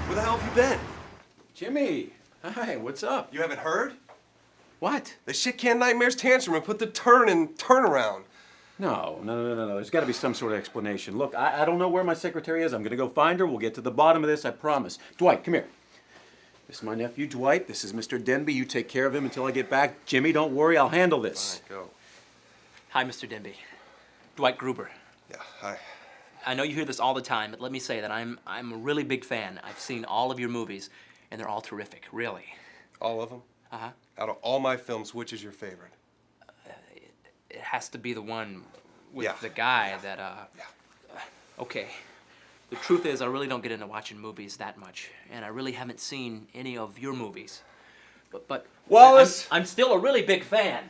Where the hell have you been? Jimmy, hi, what's up? You haven't heard? What? The shit canned Nightmare's tantrum and put the turn in turnaround. No. There's got to be some sort of explanation. Look, I don't know where my secretary is. I'm going to go find her. We'll get to the bottom of this, I promise. Dwight, come here. This is my nephew, Dwight. This is Mr. Denby. You take care of him until I get back. Jimmy, don't worry. I'll handle this. Fine, go. Hi, Mr. Denby. Dwight Gruber. Yeah, hi. I know you hear this all the time, but let me say that I'm a really big fan. I've seen all of your movies, and they're all terrific, really. All of them? Uh-huh. Out of all my films, which is your favorite? It has to be the one with Yeah. the guy that, Okay. The truth is, I really don't get into watching movies that much, and I really haven't seen any of your movies. But Wallace! I'm still a really big fan.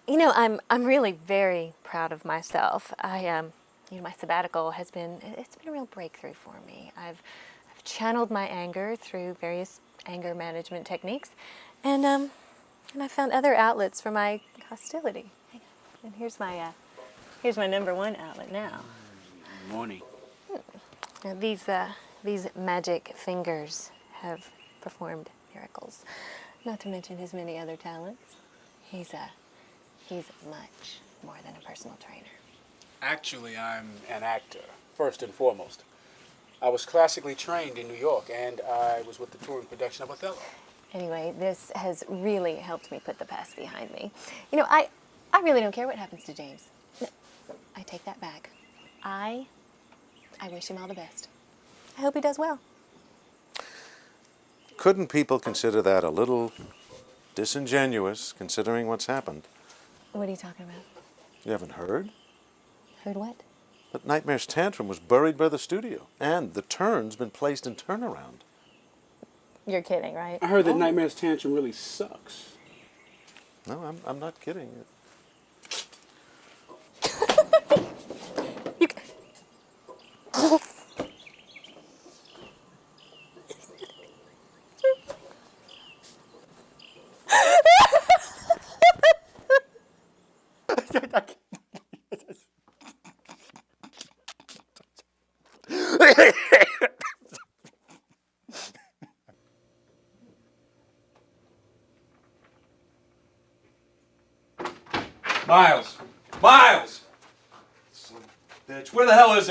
You know, I'm really very proud of myself. My sabbatical it's been a real breakthrough for me. I've channeled my anger through various anger management techniques, and I found other outlets for my hostility. And here's my number one outlet now. Morning. Now, these magic fingers have performed miracles. Not to mention his many other talents. He's much more than a personal trainer. Actually, I'm an actor, first and foremost. I was classically trained in New York, and I was with the touring production of Othello. Anyway, this has really helped me put the past behind me. You know, I really don't care what happens to James. No, I take that back. I wish him all the best. I hope he does well. Couldn't people consider that a little disingenuous, considering what's happened? What are you talking about? You haven't heard? Heard what? That Nightmare's Tantrum was buried by the studio, and the turn's been placed in turnaround. You're kidding, right? I heard that Nightmare's Tantrum really sucks. No, I'm not kidding. Miles! Son of a bitch, where the hell is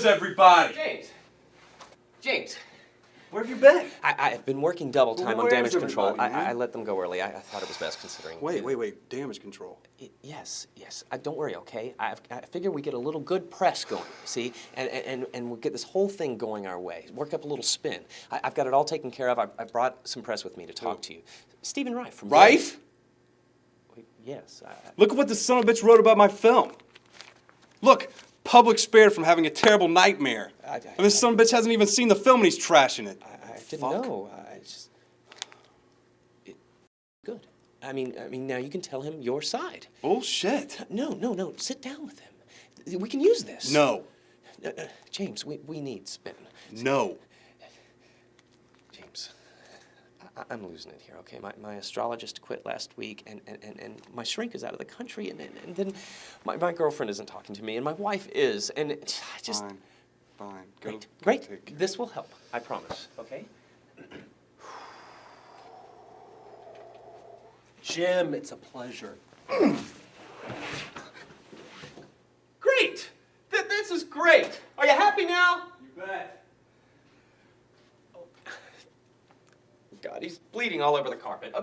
everybody? James, Where have you been? I've been working double time on Where's damage control. everybody, man? I let them go early. I thought it was best considering. Wait, damage control. Yes. Don't worry, okay? I figure we get a little good press going, see? And we'll get this whole thing going our way. Work up a little spin. I've got it all taken care of. I brought some press with me to talk to you. Stephen Reif from... Reif? Yes. Look at what this son of a bitch wrote about my film. Look, public spared from having a terrible nightmare. And this son of a bitch hasn't even seen the film and he's trashing it. I didn't know. Good. I mean, now you can tell him your side. Bullshit. No. Sit down with him. We can use this. No. James, we need spin. No. James, I'm losing it here, okay? My astrologist quit last week, and my shrink is out of the country, and then my girlfriend isn't talking to me, and my wife is, and I just... Fine. Great. This will help, I promise, okay? Jim, it's a pleasure. Great! This is great! Are you happy now? You bet. God, he's bleeding all over the carpet.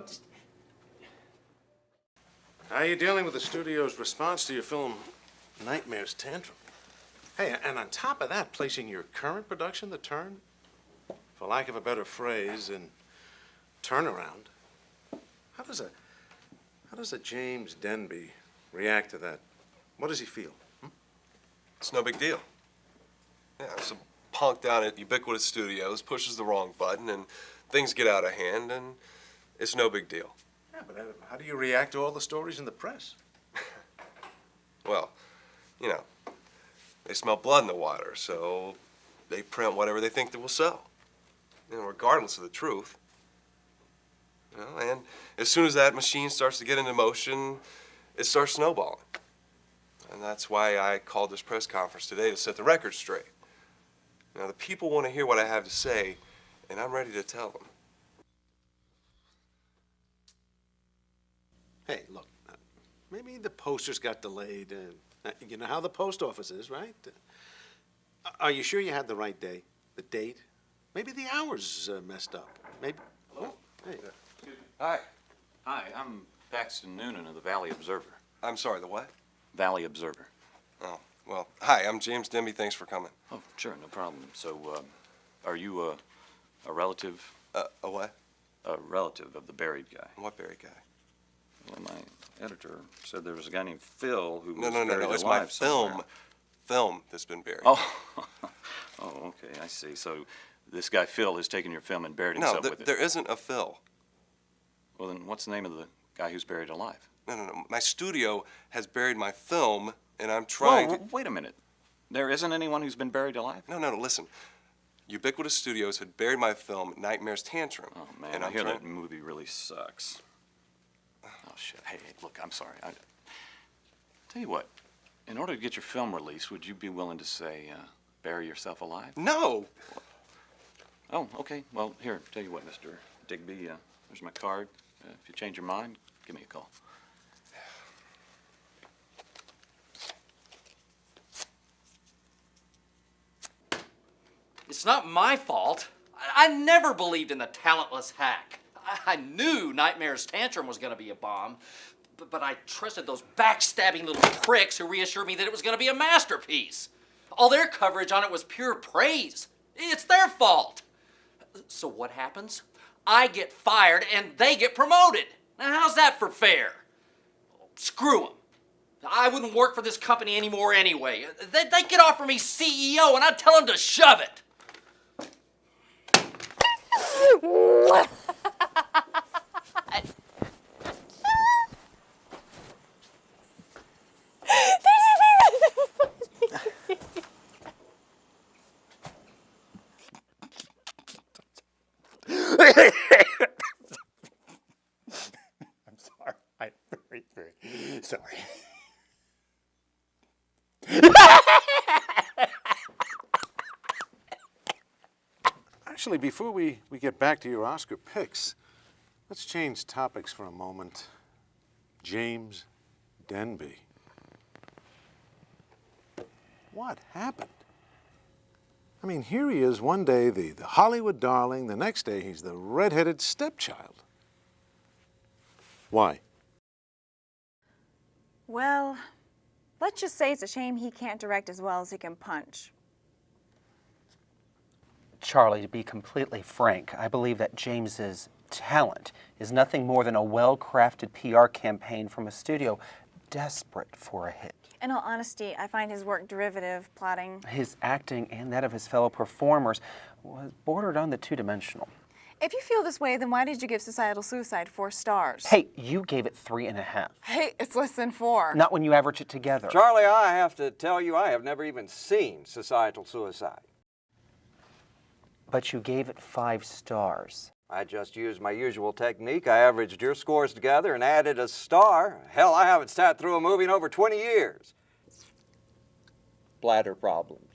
How are you dealing with the studio's response to your film, Nightmare's Tantrum? Hey, and on top of that, placing your current production, The Turn, for lack of a better phrase, in turnaround. How does a James Denby react to that? What does he feel? It's no big deal. Yeah, some punk down at Ubiquitous Studios pushes the wrong button and things get out of hand and it's no big deal. Yeah, but how do you react to all the stories in the press? Well, you know, they smell blood in the water, so they print whatever they think that will sell. You know, regardless of the truth. You know, and as soon as that machine starts to get into motion, it starts snowballing. And that's why I called this press conference today, to set the record straight. Now, the people want to hear what I have to say, and I'm ready to tell them. Hey, look, maybe the posters got delayed. You know how the post office is, right? Are you sure you had the right day, the date? Maybe the hours messed up. Maybe. Oh, hey. Hi. Hi, I'm Paxton Noonan of the Valley Observer. I'm sorry, the what? Valley Observer. Oh, well, hi, I'm James Denby. Thanks for coming. Oh, sure, no problem. So, are you a relative? A what? A relative of the buried guy? What buried guy? Well, my editor said there was a guy named Phil who No, was no, no, buried no. It's alive my somewhere. film that's been buried. Oh, oh, okay, I see. So this guy Phil has taken your film and buried No, himself with it. there isn't a Phil. Well, then what's the name of the guy who's buried alive? No, no, no. My studio has buried my film, and I'm trying to... Wait a minute. There isn't anyone who's been buried alive? No, no, no, listen. Ubiquitous Studios had buried my film, Nightmare's Tantrum. Oh, man, and I I'm hear trying... that movie really sucks. Oh, shit. Hey, look, I'm sorry. Tell you what, in order to get your film released, would you be willing to, say, bury yourself alive? No! Oh, okay. Well, here, tell you what, Mr. Digby, there's my card. If you change your mind, give me a call. It's not my fault. I never believed in the talentless hack. I knew Nightmare's Tantrum was going to be a bomb, but I trusted those backstabbing little pricks who reassured me that it was going to be a masterpiece. All their coverage on it was pure praise. It's their fault. So what happens? I get fired and they get promoted. Now, how's that for fair? Screw them. I wouldn't work for this company anymore anyway. They could offer me CEO and I'd tell them to shove it. I'm sorry. I'm very, very sorry. Actually, before we get back to your Oscar picks, let's change topics for a moment. James Denby. What happened? I mean, here he is one day, the Hollywood darling, the next day he's the red-headed stepchild. Why? Well, let's just say it's a shame he can't direct as well as he can punch. Charlie, to be completely frank, I believe that James's talent is nothing more than a well-crafted PR campaign from a studio desperate for a hit. In all honesty, I find his work derivative, plotting. His acting and that of his fellow performers was bordered on the two-dimensional. If you feel this way, then why did you give Societal Suicide 4 stars? Hey, you gave it 3.5. Hey, it's less than 4. Not when you average it together. Charlie, I have to tell you, I have never even seen Societal Suicide. But you gave it 5 stars. I just used my usual technique. I averaged your scores together and added a star. Hell, I haven't sat through a movie in over 20 years. Bladder problems.